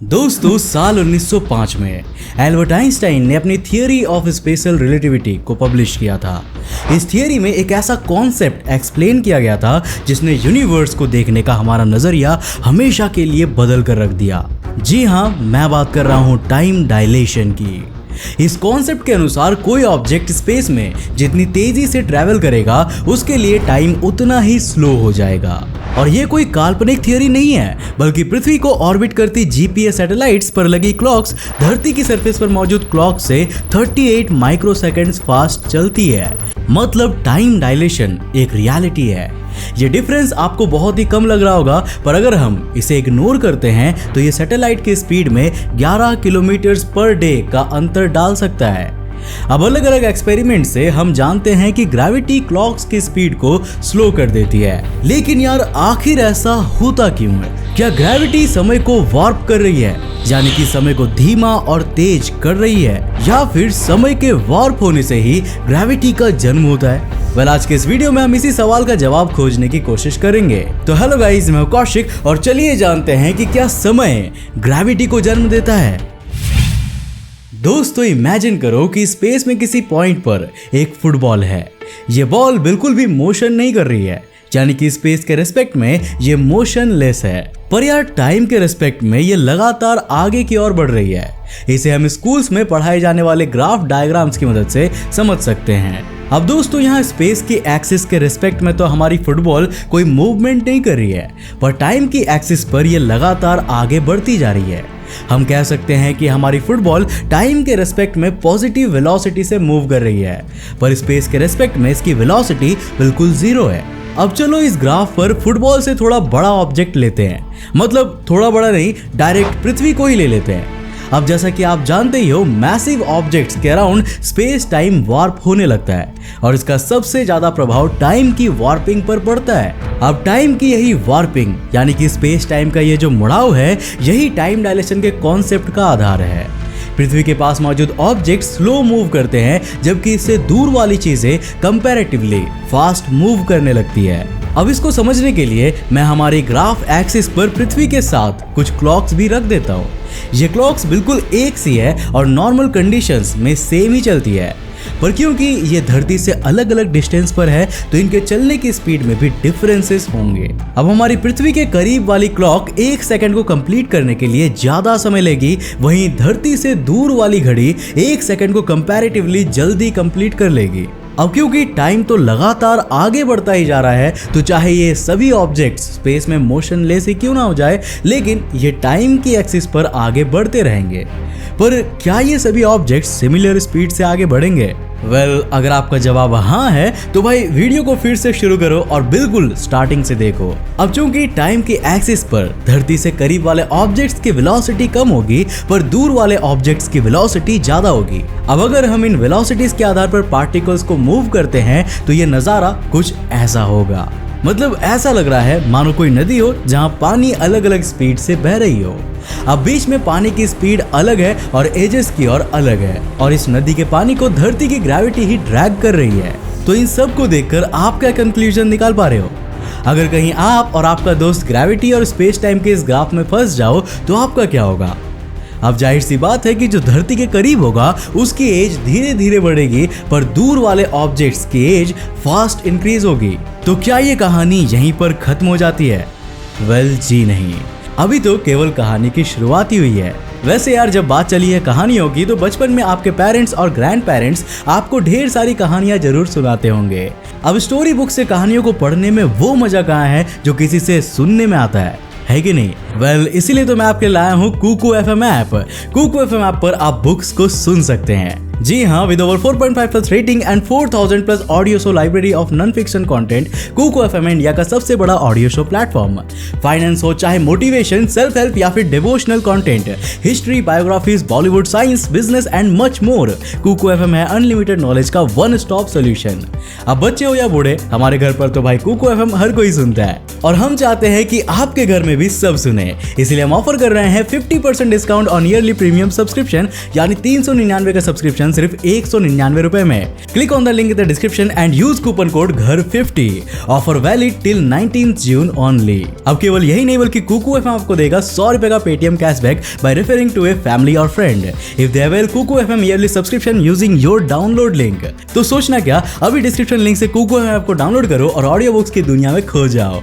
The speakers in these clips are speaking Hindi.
दोस्तों साल 1905 में एल्बर्ट आइंस्टाइन ने अपनी थियरी ऑफ स्पेशल रिलेटिविटी को पब्लिश किया था। इस थियरी में एक ऐसा कॉन्सेप्ट एक्सप्लेन किया गया था जिसने यूनिवर्स को देखने का हमारा नजरिया हमेशा के लिए बदल कर रख दिया। जी हाँ, मैं बात कर रहा हूँ टाइम डायलेशन की। इस कॉन्सेप्ट के अनुसार कोई ऑब्जेक्ट स्पेस में जितनी तेजी से ट्रैवल करेगा उसके लिए टाइम उतना ही स्लो हो जाएगा। और ये कोई काल्पनिक थियरी नहीं है, बल्कि पृथ्वी को ऑर्बिट करती जीपीएस सैटेलाइट्स पर लगी क्लॉक्स धरती की सरफेस पर मौजूद क्लॉक से 38 माइक्रोसेकंड्स फास्ट चलती है। मतलब टाइम डायलेशन एक रियलिटी है। ये डिफरेंस आपको बहुत ही कम लग रहा होगा, पर अगर हम इसे इग्नोर करते हैं तो ये सैटेलाइट की स्पीड में 11 किलोमीटर पर डे का अंतर डाल सकता है। अब अलग अलग एक्सपेरिमेंट से हम जानते हैं कि ग्रेविटी क्लॉक्स की स्पीड को स्लो कर देती है, लेकिन यार आखिर ऐसा होता क्यों है? क्या ग्रेविटी समय को वार्प कर रही है, यानी कि समय को धीमा और तेज कर रही है, या फिर समय के वार्प होने से ही ग्रेविटी का जन्म होता है? आज के इस वीडियो में हम इसी सवाल का जवाब खोजने की कोशिश करेंगे। तो हेलो गाइस, मैं कौशिक और चलिए जानते हैं कि क्या समय ग्रेविटी को जन्म देता है। दोस्तों इमेजिन करो कि स्पेस में किसी पॉइंट पर एक फुटबॉल है। ये बॉल बिल्कुल भी मोशन नहीं कर रही है, यानी कि स्पेस के रिस्पेक्ट में ये मोशनलेस है, पर यार टाइम के रिस्पेक्ट में ये लगातार आगे की ओर बढ़ रही है। इसे हम स्कूल्स में पढ़ाए जाने वाले ग्राफ डायग्राम्स की मदद से समझ सकते हैं। अब दोस्तों यहाँ स्पेस की एक्सिस के रिस्पेक्ट में तो हमारी फुटबॉल कोई मूवमेंट नहीं कर रही है, पर टाइम की एक्सिस पर ये लगातार आगे बढ़ती जा रही है। हम कह सकते हैं कि हमारी फुटबॉल टाइम के रिस्पेक्ट में पॉजिटिव वेलोसिटी से मूव कर रही है, पर स्पेस के रिस्पेक्ट में इसकी वेलोसिटी बिल्कुल जीरो है। अब चलो इस ग्राफ पर फुटबॉल से थोड़ा बड़ा ऑब्जेक्ट लेते हैं, मतलब थोड़ा बड़ा नहीं, डायरेक्ट पृथ्वी को ही ले लेते हैं। अब जैसा कि आप जानते ही हो, मैसिव ऑब्जेक्ट्स के अराउंड स्पेस टाइम वार्प होने लगता है और इसका सबसे ज्यादा प्रभाव टाइम की वार्पिंग पर पड़ता है। अब टाइम की यही वार्पिंग, यानी कि स्पेस टाइम का ये जो मुड़ाव है, यही टाइम डायलेशन के कॉन्सेप्ट का आधार है। पृथ्वी के पास मौजूद ऑब्जेक्ट स्लो मूव करते हैं, जबकि इससे दूर वाली चीजें कंपैरेटिवली फास्ट मूव करने लगती है। अब इसको समझने के लिए मैं हमारी ग्राफ एक्सिस पर पृथ्वी के साथ कुछ क्लॉक्स भी रख देता हूँ। ये क्लॉक्स बिल्कुल एक सी है और नॉर्मल कंडीशंस में सेम ही चलती है, पर क्योंकि ये धरती से अलग अलग डिस्टेंस पर है तो इनके चलने की स्पीड में भी डिफरेंसेस होंगे। अब हमारी पृथ्वी के करीब वाली क्लॉक 1 सेकंड को कंप्लीट करने के लिए ज्यादा समय लेगी, वहीं धरती से दूर वाली घड़ी 1 सेकंड को कंपैरेटिवली जल्दी कंप्लीट कर लेगी। अब क्योंकि टाइम तो लगातार आगे बढ़ता ही जा रहा है, तो चाहे ये सभी ऑब्जेक्ट्स स्पेस में मोशनलेस ही क्यों ना हो जाए, लेकिन ये टाइम की एक्सिस पर आगे बढ़ते रहेंगे। पर क्या ये सभी ऑब्जेक्ट्स सिमिलर स्पीड से आगे बढ़ेंगे? अगर आपका जवाब हाँ है तो भाई वीडियो को फिर से शुरू करो और बिल्कुल स्टार्टिंग से देखो। अब चूंकि टाइम की एक्सिस पर धरती से करीब वाले ऑब्जेक्ट्स की वेलोसिटी कम होगी, पर दूर वाले ऑब्जेक्ट्स की वेलोसिटी ज्यादा होगी। अब अगर हम इन वेलोसिटीज के आधार पर पार्टिकल्स को मूव करते हैं तो ये नजारा कुछ ऐसा होगा। मतलब ऐसा लग रहा है मानो कोई नदी हो जहां पानी अलग अलग स्पीड से बह रही हो। अब बीच में पानी की स्पीड अलग है और एजेस की ओर अलग है, और इस नदी के पानी को धरती की ग्रेविटी ही ड्रैग कर रही है। तो इन सब को देखकर आप क्या कंक्लूजन निकाल पा रहे हो? अगर कहीं आप और आपका दोस्त ग्रेविटी और स्पेस टाइम के इस ग्राफ में फंस जाओ तो आपका क्या होगा? अब जाहिर सी बात है कि जो धरती के करीब होगा उसकी एज धीरे धीरे बढ़ेगी, पर दूर वाले ऑब्जेक्ट्स की एज फास्ट इंक्रीज होगी। तो क्या ये कहानी यहीं पर खत्म हो जाती है? जी नहीं, अभी तो केवल कहानी की शुरुआत ही हुई है। वैसे यार, जब बात चली है कहानियों की, तो बचपन में आपके पेरेंट्स और ग्रैंड पेरेंट्स आपको ढेर सारी कहानियां जरूर सुनाते होंगे। अब स्टोरी बुक से कहानियों को पढ़ने में वो मजा कहाँ है जो किसी से सुनने में आता है कि नहीं? इसीलिए तो मैं आपके लाया हूँ Kuku FM app. Kuku FM app पर आप बुक्स को सुन सकते हैं। जी हाँ, with over 4.5+ rating and 4000+ audio show library of non fiction content, Kuku FM India का सबसे बड़ा ऑडियो शो प्लेटफॉर्म। फाइनेंस हो चाहे मोटिवेशन, सेल्फ हेल्प या फिर devotional content, history, biographies, Bollywood, science, business and much more, Kuku FM है अनलिमिटेड नॉलेज का वन स्टॉप सोल्यूशन। अब बच्चे हो या बूढ़े, हमारे घर पर तो भाई कुकू एफएम हर कोई सुनता है, और हम चाहते हैं कि आपके घर में भी सब सुने। इसलिए हम ऑफर कर रहे हैं 50% discount on yearly premium subscription, यानी 399 का सब्सक्रिप्शन सब्सक्रिप्शन सिर्फ 199 रुपए में। Click on the link in the description and use coupon code घर50। Offer valid till 19th June only. अब केवल यही नहीं बल्कि कुकू एफएम आपको देगा 100 रुपए का Paytm cashback by referring to a family और friend if they avail Kuku FM yearly subscription using your download link. तो सोचना क्या, अभी डिस्क्रिप्शन लिंक से कुकू एफएम ऐप को डाउनलोड करो और ऑडियो बुक्स की दुनिया में खो जाओ।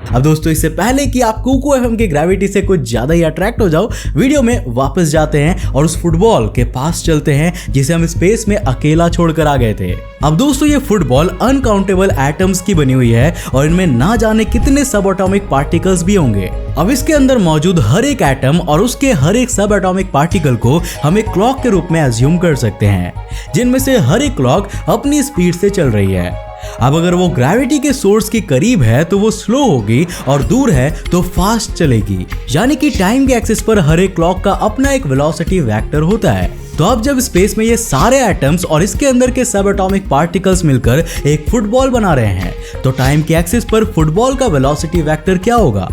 अब दोस्तों, इससे पहले कि आप कुकू एफएम की ग्रेविटी से कुछ ज्यादा ही अट्रैक्ट हो जाओ, वीडियो में वापस जाते हैं और उस फुटबॉल के पास चलते हैं जिसे हम स्पेस में अकेला छोड़कर आ गए थे। अब दोस्तों, ये फुटबॉल अनकाउंटेबल एटम्स की बनी हुई है और इनमें ना जाने कितने सब एटॉमिक पार्टिकल्स भी होंगे। अब इसके अंदर मौजूद हर एक एटम और उसके हर एक सब एटॉमिक पार्टिकल को हम एक क्लॉक के रूप में अज्यूम कर सकते हैं, जिनमें से हर एक क्लॉक अपनी स्पीड से चल रही है। अब अगर वो ग्रेविटी के सोर्स के करीब है तो वो स्लो होगी और दूर है तो फास्ट चलेगी। यानी कि टाइम के एक्सिस पर हर एक क्लॉक का अपना एक वेलोसिटी वेक्टर होता है। तो अब जब स्पेस में ये सारे एटम्स और इसके अंदर के सब एटॉमिक पार्टिकल्स मिलकर एक फुटबॉल बना रहे हैं, तो टाइम के एक्सिस पर फुटबॉल का वेलोसिटी वेक्टर क्या होगा?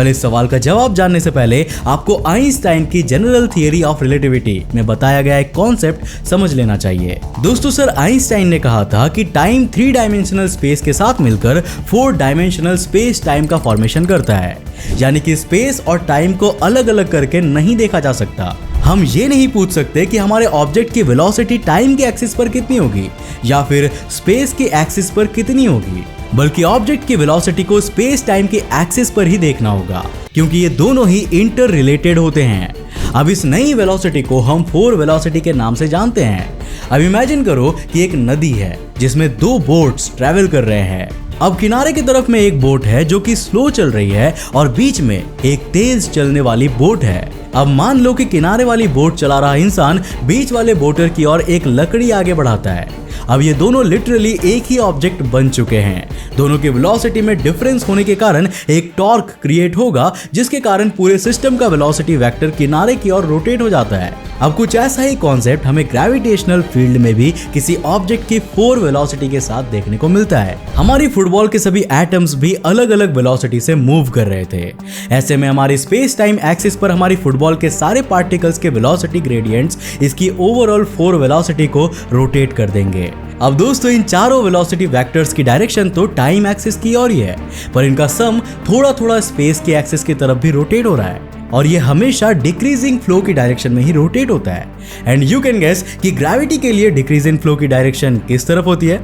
इस सवाल का जवाब जानने से पहले आपको आइंस्टाइन की जनरल थियरी ऑफ रिलेटिविटी में बताया गया एक कॉन्सेप्ट समझ लेना चाहिए। दोस्तों, सर आइंस्टाइन ने कहा था कि टाइम 3 डायमेंशनल स्पेस के साथ मिलकर 4 डायमेंशनल स्पेस टाइम का फॉर्मेशन करता है। यानी कि स्पेस और टाइम को अलग अलग करके नहीं देखा जा सकता। हम ये नहीं पूछ सकते कि हमारे ऑब्जेक्ट की वेलोसिटी टाइम के एक्सिस पर कितनी होगी या फिर स्पेस की एक्सिस पर कितनी होगी, बल्कि ऑब्जेक्ट की वेलोसिटी को स्पेस टाइम के एक्सिस पर ही देखना होगा, क्योंकि ये दोनों ही इंटर रिलेटेड होते हैं। अब इस नई वेलोसिटी को हम 4 वेलोसिटी के नाम से जानते हैं। अब इमेजिन करो कि एक नदी है जिसमें 2 बोट्स ट्रैवल कर रहे हैं। अब किनारे की तरफ में एक बोट है जो कि स्लो चल रही है और बीच में एक तेज चलने वाली बोट है। अब मान लो कि किनारे वाली बोट चला रहा इंसान बीच वाले बोटर की ओर एक लकड़ी आगे बढ़ाता है। अब ये दोनों लिटरली एक ही ऑब्जेक्ट बन चुके हैं। दोनों के वेलोसिटी में डिफरेंस होने के कारण एक टॉर्क क्रिएट होगा, जिसके कारण पूरे सिस्टम का वेलोसिटी वेक्टर किनारे की ओर रोटेट हो जाता है। अब कुछ ऐसा ही कॉन्सेप्ट हमें ग्रेविटेशनल फील्ड में भी किसी ऑब्जेक्ट की 4 वेलोसिटी के साथ देखने को मिलता है। हमारी फुटबॉल के सभी एटम्स भी अलग अलग वेलोसिटी से मूव कर रहे थे। ऐसे में हमारी स्पेस टाइम एक्सिस पर हमारी फुटबॉल के सारे पार्टिकल्स के वेलोसिटी ग्रेडियंट्स इसकी ओवरऑल 4 वेलोसिटी को रोटेट कर देंगे। अब दोस्तों, इन चारों वेलोसिटी वेक्टर्स की डायरेक्शन तो टाइम एक्सिस की ओर ही है, पर इनका सम थोड़ा थोड़ा स्पेस के एक्सिस की तरफ भी रोटेट हो रहा है और ये हमेशा डिक्रीजिंग फ्लो की डायरेक्शन में ही रोटेट होता है। एंड यू कैन गेस कि ग्रेविटी के लिए डिक्रीजिंग फ्लो की डायरेक्शन किस तरफ होती है?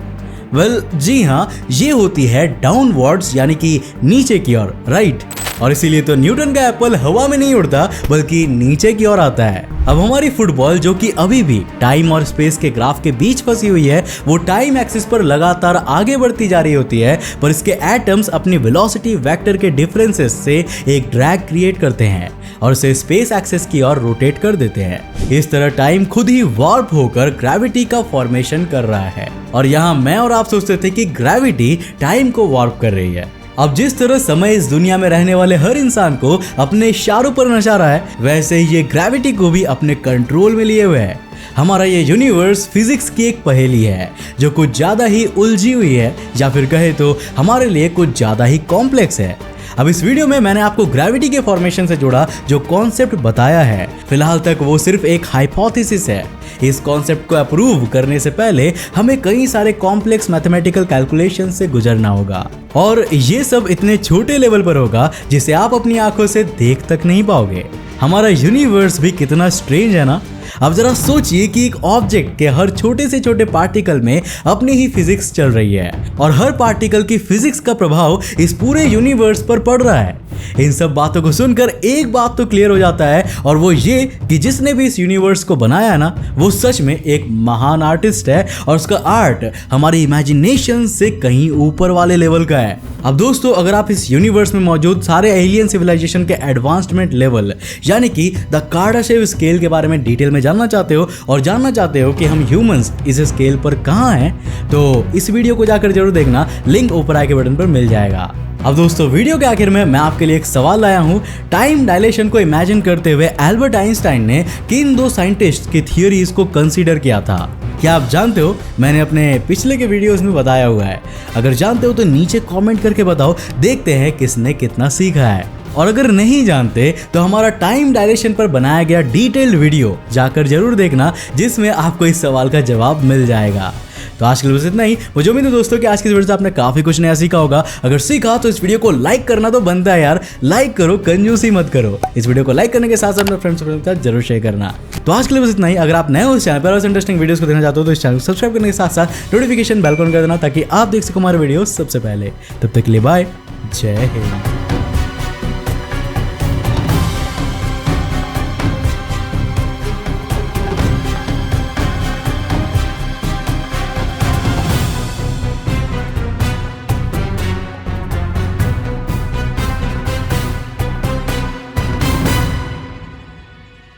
जी हाँ, ये होती है डाउनवर्ड्स, यानी कि नीचे की ओर, राइट। और इसीलिए तो न्यूटन का एप्पल हवा में नहीं उड़ता बल्कि नीचे की ओर आता है। अब हमारी फुटबॉल, जो कि अभी भी टाइम और स्पेस के ग्राफ के बीच फंसी हुई है, वो टाइम एक्सिस पर लगातार आगे बढ़ती जा रही होती है, पर इसके एटम्स अपनी वेलोसिटी वेक्टर के डिफरेंसेस से एक ड्रैग क्रिएट करते हैं और उसे स्पेस एक्सिस की ओर रोटेट कर देते हैं। इस तरह टाइम खुद ही वार्प होकर ग्रेविटी का फॉर्मेशन कर रहा है। और यहाँ मैं और आप सोचते थे कि ग्रेविटी टाइम को वार्प कर रही है। अब जिस तरह समय इस दुनिया में रहने वाले हर इंसान को अपने इशारों पर नचा रहा है, वैसे ही ये ग्रेविटी को भी अपने कंट्रोल में लिए हुए है। हमारा ये यूनिवर्स फिजिक्स की एक पहेली है जो कुछ ज्यादा ही उलझी हुई है, या फिर कहे तो हमारे लिए कुछ ज्यादा ही कॉम्प्लेक्स है। अब इस वीडियो में मैंने आपको ग्रेविटी के फॉर्मेशन से जुड़ा जो कॉन्सेप्ट बताया है, फिलहाल तक वो सिर्फ एक हाइपोथेसिस है। इस कॉन्सेप्ट को अप्रूव करने से पहले हमें कई सारे कॉम्प्लेक्स मैथमेटिकल कैलकुलेशन से गुजरना होगा, और ये सब इतने छोटे लेवल पर होगा जिसे आप अपनी आंखों से देख तक नहीं पाओगे। हमारा यूनिवर्स भी कितना स्ट्रेंज है ना। अब जरा सोचिए कि एक ऑब्जेक्ट के हर छोटे से छोटे पार्टिकल में अपनी ही फिजिक्स चल रही है और हर पार्टिकल की फिजिक्स का प्रभाव इस पूरे यूनिवर्स पर पड़ रहा है। इन सब बातों को सुनकर एक बात तो क्लियर हो जाता है, और वो ये कि जिसने भी इस यूनिवर्स को बनाया है ना, वो सच में एक महान आर्टिस्ट है और उसका आर्ट हमारी इमेजिनेशन से कहीं ऊपर वाले लेवल का है। अब दोस्तों, अगर आप इस यूनिवर्स में मौजूद सारे एलियन सिविलाइजेशन के एडवांसमेंट लेवल यानी कि द कार्डाशेव स्केल के बारे में डिटेल में जानना चाहते हो और जानना चाहते हो कि हम ह्यूमंस इस स्केल पर कहाँ हैं, तो इस वीडियो को जाकर जरूर देखना, लिंक ऊपर आए के बटन पर मिल जाएगा। अब दोस्तों, वीडियो के आखिर में मैं आपके लिए एक सवाल लाया हूँ। टाइम डायलेशन को इमेजिन करते हुए एल्बर्ट आइंस्टाइन ने किन 2 साइंटिस्ट की थियरीज को कंसीडर किया था? क्या आप जानते हो? मैंने अपने पिछले के वीडियोस में बताया हुआ है। अगर जानते हो तो नीचे कमेंट करके बताओ, देखते हैं किसने कितना सीखा है। और अगर नहीं जानते तो हमारा टाइम डायलेशन पर बनाया गया डिटेल्ड वीडियो जाकर जरूर देखना, जिसमें आपको इस सवाल का जवाब मिल जाएगा। तो आज के लिए बस इतना ही। मुझे उम्मीद है दोस्तों कि आज की इस वीडियो से आपने काफी कुछ नया सीखा होगा। अगर सीखा तो इस वीडियो को लाइक करना तो बनता है यार, लाइक करो, कंजूसी मत करो। इस वीडियो को लाइक करने के साथ साथ अपने फ्रेंड्स के साथ जरूर शेयर करना। तो आज के लिए बस इतना ही। अगर आप नए हो इस चैनल पर और इंटरेस्टिंग वीडियोस को देखना चाहते हो तो इस चैनल को सब्सक्राइब करने के साथ साथ नोटिफिकेशन बेल ऑन कर देना, ताकि आप देख सको हमारे वीडियो सबसे पहले। तब तक के लिए बाय, जय हिंद।